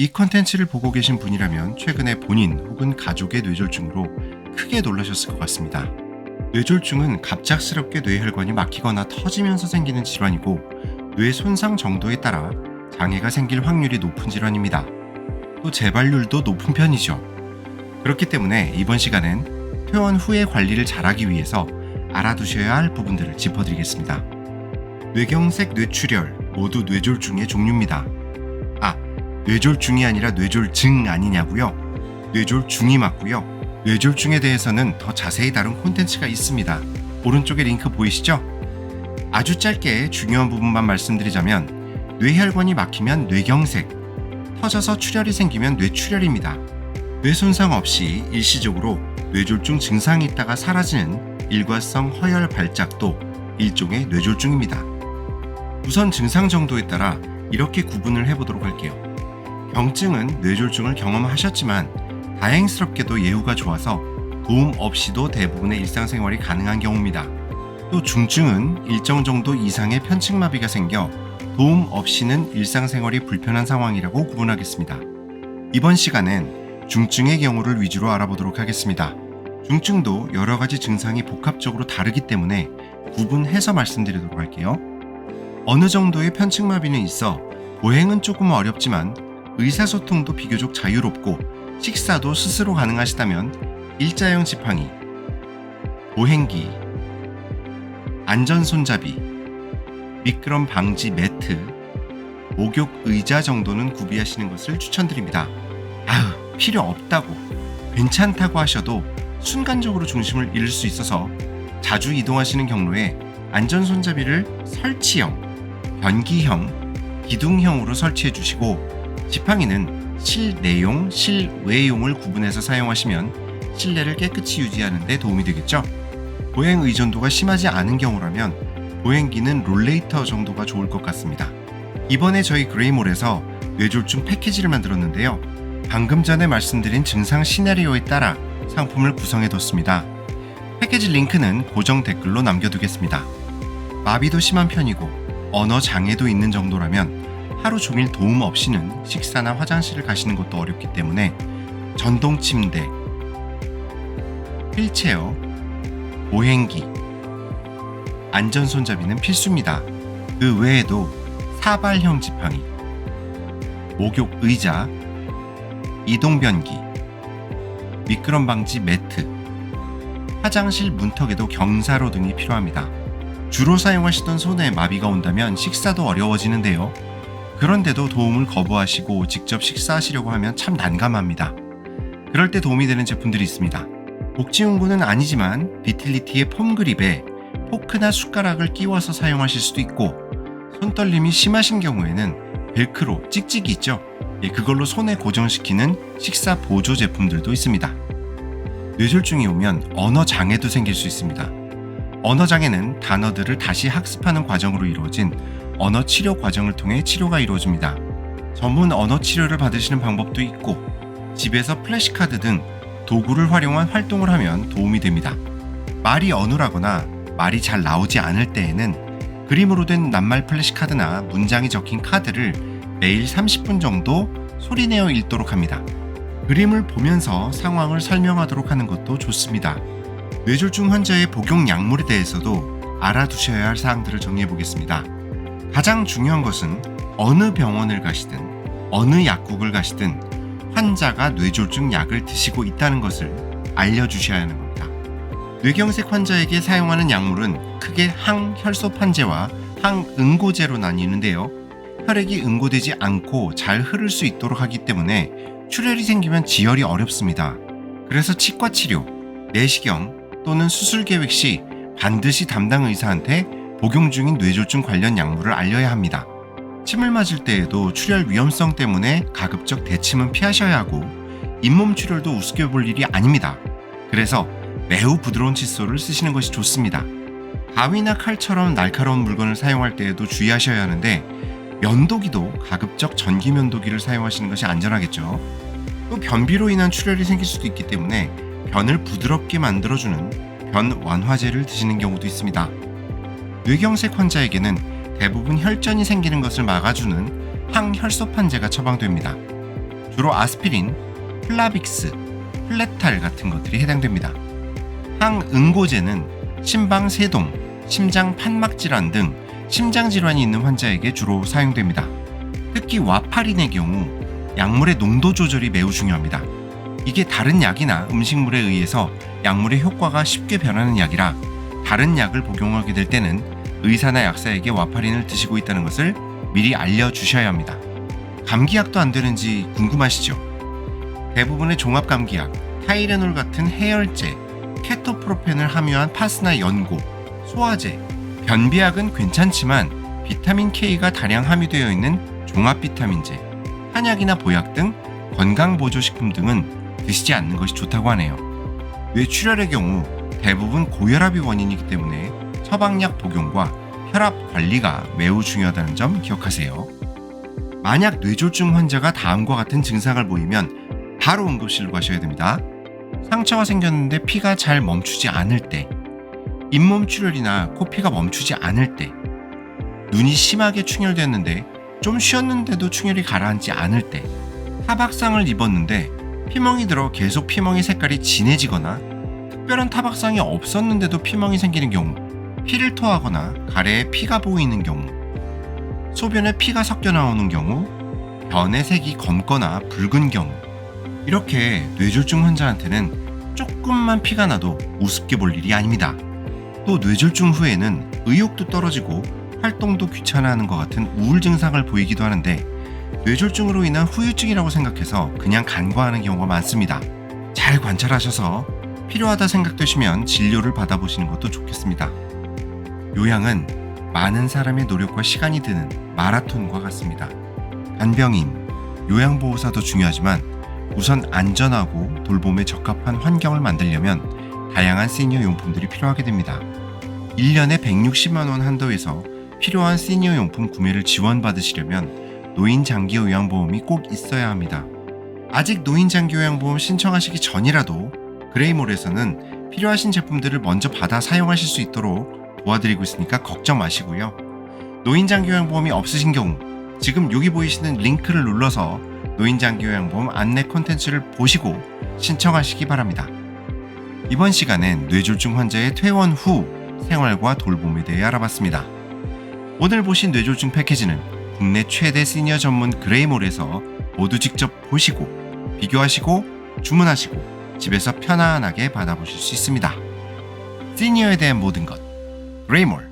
이 컨텐츠를 보고 계신 분이라면 최근에 본인 혹은 가족의 뇌졸중으로 크게 놀라셨을 것 같습니다. 뇌졸중은 갑작스럽게 뇌혈관이 막히거나 터지면서 생기는 질환이고 뇌 손상 정도에 따라 장애가 생길 확률이 높은 질환입니다. 또 재발률도 높은 편이죠. 그렇기 때문에 이번 시간은 퇴원 후의 관리를 잘하기 위해서 알아두셔야 할 부분들을 짚어드리겠습니다. 뇌경색, 뇌출혈 모두 뇌졸중의 종류입니다. 뇌졸중이 아니라 뇌졸증 아니냐고요? 뇌졸중이 맞고요. 뇌졸중에 대해서는 더 자세히 다룬 콘텐츠가 있습니다. 오른쪽에 링크 보이시죠? 아주 짧게 중요한 부분만 말씀드리자면 뇌혈관이 막히면 뇌경색, 터져서 출혈이 생기면 뇌출혈입니다. 뇌 손상 없이 일시적으로 뇌졸중 증상이 있다가 사라지는 일과성 허혈 발작도 일종의 뇌졸중입니다. 우선 증상 정도에 따라 이렇게 구분을 해보도록 할게요. 병증은 뇌졸중을 경험하셨지만 다행스럽게도 예후가 좋아서 도움 없이도 대부분의 일상생활이 가능한 경우입니다. 또 중증은 일정 정도 이상의 편측마비가 생겨 도움 없이는 일상생활이 불편한 상황이라고 구분하겠습니다. 이번 시간엔 중증의 경우를 위주로 알아보도록 하겠습니다. 중증도 여러 가지 증상이 복합적으로 다르기 때문에 구분해서 말씀드리도록 할게요. 어느 정도의 편측마비는 있어 보행은 조금 어렵지만 의사소통도 비교적 자유롭고 식사도 스스로 가능하시다면 일자형 지팡이, 보행기, 안전손잡이, 미끄럼 방지 매트, 목욕 의자 정도는 구비하시는 것을 추천드립니다. 필요 없다고, 괜찮다고 하셔도 순간적으로 중심을 잃을 수 있어서 자주 이동하시는 경로에 안전손잡이를 설치형, 변기형, 기둥형으로 설치해 주시고 지팡이는 실내용, 실외용을 구분해서 사용하시면 실내를 깨끗이 유지하는 데 도움이 되겠죠. 보행 의존도가 심하지 않은 경우라면 보행기는 롤레이터 정도가 좋을 것 같습니다. 이번에 저희 그레이몰에서 뇌졸중 패키지를 만들었는데요. 방금 전에 말씀드린 증상 시나리오에 따라 상품을 구성해뒀습니다. 패키지 링크는 고정 댓글로 남겨두겠습니다. 마비도 심한 편이고 언어 장애도 있는 정도라면 하루 종일 도움 없이는 식사나 화장실을 가시는 것도 어렵기 때문에 전동 침대, 휠체어, 보행기, 안전손잡이는 필수입니다. 그 외에도 사발형 지팡이, 목욕 의자, 이동변기, 미끄럼 방지 매트, 화장실 문턱에도 경사로 등이 필요합니다. 주로 사용하시던 손에 마비가 온다면 식사도 어려워지는데요. 그런데도 도움을 거부하시고 직접 식사하시려고 하면 참 난감합니다. 그럴 때 도움이 되는 제품들이 있습니다. 복지용구는 아니지만 비틀리티의 폼 그립에 포크나 숟가락을 끼워서 사용하실 수도 있고 손떨림이 심하신 경우에는 벨크로 찍찍이 있죠? 그걸로 손에 고정시키는 식사 보조 제품들도 있습니다. 뇌졸중이 오면 언어 장애도 생길 수 있습니다. 언어 장애는 단어들을 다시 학습하는 과정으로 이루어진 언어 치료 과정을 통해 치료가 이루어집니다. 전문 언어 치료를 받으시는 방법도 있고 집에서 플래시카드 등 도구를 활용한 활동을 하면 도움이 됩니다. 말이 어눌하거나 말이 잘 나오지 않을 때에는 그림으로 된 낱말 플래시카드나 문장이 적힌 카드를 매일 30분 정도 소리내어 읽도록 합니다. 그림을 보면서 상황을 설명하도록 하는 것도 좋습니다. 뇌졸중 환자의 복용 약물에 대해서도 알아두셔야 할 사항들을 정리해 보겠습니다. 가장 중요한 것은 어느 병원을 가시든 어느 약국을 가시든 환자가 뇌졸중 약을 드시고 있다는 것을 알려주셔야 하는 겁니다. 뇌경색 환자에게 사용하는 약물은 크게 항혈소판제와 항응고제로 나뉘는데요. 혈액이 응고되지 않고 잘 흐를 수 있도록 하기 때문에 출혈이 생기면 지혈이 어렵습니다. 그래서 치과 치료, 내시경 또는 수술 계획 시 반드시 담당 의사한테 복용 중인 뇌졸중 관련 약물을 알려야 합니다. 침을 맞을 때에도 출혈 위험성 때문에 가급적 대침은 피하셔야 하고 잇몸 출혈도 우습게 볼 일이 아닙니다. 그래서 매우 부드러운 칫솔을 쓰시는 것이 좋습니다. 가위나 칼처럼 날카로운 물건을 사용할 때에도 주의하셔야 하는데 면도기도 가급적 전기 면도기를 사용하시는 것이 안전하겠죠. 또 변비로 인한 출혈이 생길 수도 있기 때문에 변을 부드럽게 만들어주는 변 완화제를 드시는 경우도 있습니다. 뇌경색 환자에게는 대부분 혈전이 생기는 것을 막아주는 항혈소판제가 처방됩니다. 주로 아스피린, 플라빅스, 플레탈 같은 것들이 해당됩니다. 항응고제는 심방세동, 심장 판막질환 등 심장질환이 있는 환자에게 주로 사용됩니다. 특히 와파린의 경우 약물의 농도 조절이 매우 중요합니다. 이게 다른 약이나 음식물에 의해서 약물의 효과가 쉽게 변하는 약이라 다른 약을 복용하게 될 때는 의사나 약사에게 와파린을 드시고 있다는 것을 미리 알려주셔야 합니다. 감기약도 안 되는지 궁금하시죠? 대부분의 종합감기약, 타이레놀 같은 해열제, 케토프로펜을 함유한 파스나 연고, 소화제, 변비약은 괜찮지만 비타민 K가 다량 함유되어 있는 종합비타민제, 한약이나 보약 등 건강보조식품 등은 드시지 않는 것이 좋다고 하네요. 뇌출혈의 경우 대부분 고혈압이 원인이기 때문에 처방약 복용과 혈압 관리가 매우 중요하다는 점 기억하세요. 만약 뇌졸중 환자가 다음과 같은 증상을 보이면 바로 응급실로 가셔야 됩니다. 상처가 생겼는데 피가 잘 멈추지 않을 때, 잇몸 출혈이나 코피가 멈추지 않을 때, 눈이 심하게 충혈됐는데 좀 쉬었는데도 충혈이 가라앉지 않을 때, 타박상을 입었는데 피멍이 들어 계속 피멍의 색깔이 진해지거나 특별한 타박상이 없었는데도 피멍이 생기는 경우, 피를 토하거나 가래에 피가 보이는 경우, 소변에 피가 섞여 나오는 경우, 변의 색이 검거나 붉은 경우, 이렇게 뇌졸중 환자한테는 조금만 피가 나도 우습게 볼 일이 아닙니다. 또 뇌졸중 후에는 의욕도 떨어지고 활동도 귀찮아하는 것 같은 우울 증상을 보이기도 하는데 뇌졸중으로 인한 후유증이라고 생각해서 그냥 간과하는 경우가 많습니다. 잘 관찰하셔서 필요하다 생각되시면 진료를 받아보시는 것도 좋겠습니다. 요양은 많은 사람의 노력과 시간이 드는 마라톤과 같습니다. 간병인, 요양보호사도 중요하지만 우선 안전하고 돌봄에 적합한 환경을 만들려면 다양한 시니어 용품들이 필요하게 됩니다. 1년에 160만 원 한도에서 필요한 시니어 용품 구매를 지원받으시려면 노인장기요양보험이 꼭 있어야 합니다. 아직 노인장기요양보험 신청하시기 전이라도 그레이몰에서는 필요하신 제품들을 먼저 받아 사용하실 수 있도록 도와드리고 있으니까 걱정 마시고요. 노인장기요양보험이 없으신 경우 지금 여기 보이시는 링크를 눌러서 노인장기요양보험 안내 콘텐츠를 보시고 신청하시기 바랍니다. 이번 시간엔 뇌졸중 환자의 퇴원 후 생활과 돌봄에 대해 알아봤습니다. 오늘 보신 뇌졸중 패키지는 국내 최대 시니어 전문 그레이몰에서 모두 직접 보시고 비교하시고 주문하시고 집에서 편안하게 받아보실 수 있습니다. 시니어에 대한 모든 것 그레이몰.